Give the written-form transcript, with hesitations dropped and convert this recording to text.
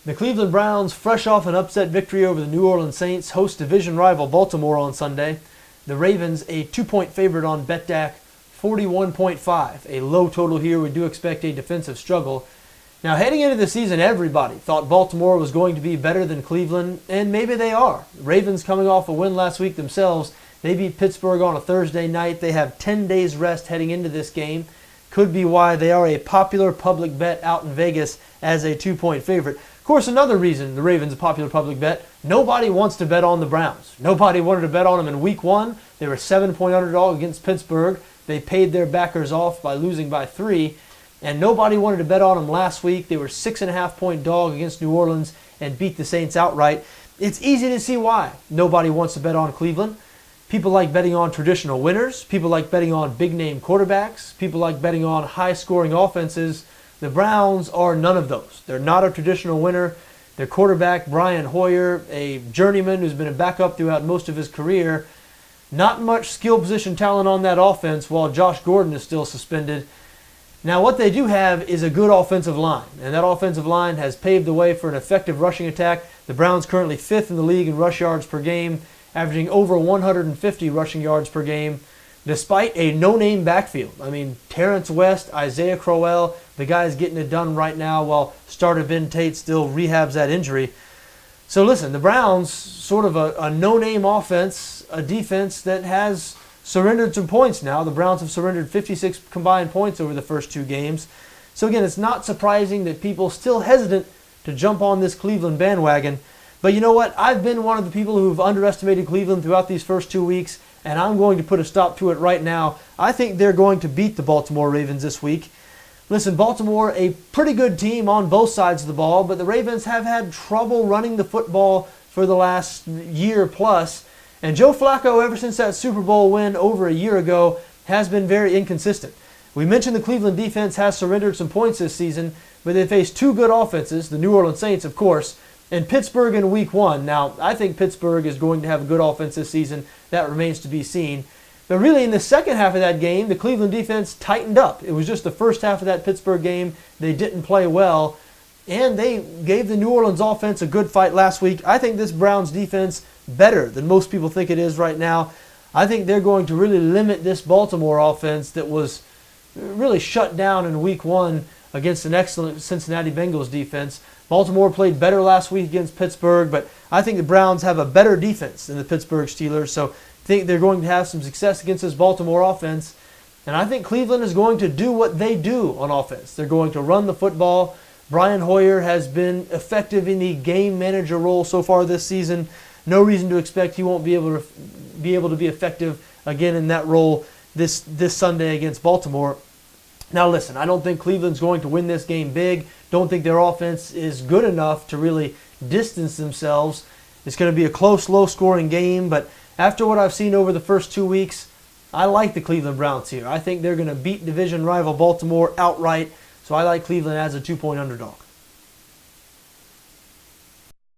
The Cleveland Browns, fresh off an upset victory over the New Orleans Saints, host division rival Baltimore on Sunday. The Ravens, a 2-point favorite on BETDAQ, 41.5. A low total here. We do expect a defensive struggle. Now, heading into the season, everybody thought Baltimore was going to be better than Cleveland, and maybe they are. The Ravens coming off a win last week themselves. They beat Pittsburgh on a Thursday night. They have 10 days rest heading into this game. Could be why they are a popular public bet out in Vegas as a 2-point favorite. Of course, another reason the Ravens are a popular public bet, nobody wants to bet on the Browns. Nobody wanted to bet on them in week 1. They were 7-point underdog against Pittsburgh. They paid their backers off by losing by 3. And nobody wanted to bet on them last week. They were 6.5-point dog against New Orleans and beat the Saints outright. It's easy to see why nobody wants to bet on Cleveland. People like betting on traditional winners. People like betting on big-name quarterbacks. People like betting on high-scoring offenses. The Browns are none of those. They're not a traditional winner. Their quarterback, Brian Hoyer, a journeyman who's been a backup throughout most of his career. Not much skill position talent on that offense while Josh Gordon is still suspended. Now, what they do have is a good offensive line, and that offensive line has paved the way for an effective rushing attack. The Browns currently 5th in the league in rush yards per game, averaging over 150 rushing yards per game, despite a no-name backfield. I mean, Terrence West, Isaiah Crowell, the guy's getting it done right now while starter Ben Tate still rehabs that injury. So listen, the Browns, sort of a no-name offense, a defense that has surrendered some points now. The Browns have surrendered 56 combined points over the first 2 games. So again, it's not surprising that people still hesitant to jump on this Cleveland bandwagon. But you know what? I've been one of the people who've underestimated Cleveland throughout these first 2 weeks, and I'm going to put a stop to it right now. I think they're going to beat the Baltimore Ravens this week. Listen, Baltimore, a pretty good team on both sides of the ball, but the Ravens have had trouble running the football for the last year plus. And Joe Flacco, ever since that Super Bowl win over a year ago, has been very inconsistent. We mentioned the Cleveland defense has surrendered some points this season, but they faced 2 good offenses, the New Orleans Saints, of course, and Pittsburgh in week 1. Now, I think Pittsburgh is going to have a good offense this season. That remains to be seen. But really, in the second half of that game, the Cleveland defense tightened up. It was just the first half of that Pittsburgh game. They didn't play well, and they gave the New Orleans offense a good fight last week. I think this Browns defense better than most people think it is right now. I think they're going to really limit this Baltimore offense that was really shut down in week 1 against an excellent Cincinnati Bengals defense. Baltimore played better last week against Pittsburgh, but I think the Browns have a better defense than the Pittsburgh Steelers, so I think they're going to have some success against this Baltimore offense. And I think Cleveland is going to do what they do on offense. They're going to run the football. Brian Hoyer has been effective in the game manager role so far this season. No reason to expect he won't be able to be effective again in that role this Sunday against Baltimore. Now listen, I don't think Cleveland's going to win this game big. Don't think their offense is good enough to really distance themselves. It's going to be a close, low-scoring game, but after what I've seen over the first 2 weeks, I like the Cleveland Browns here. I think they're going to beat division rival Baltimore outright, so I like Cleveland as a 2-point underdog.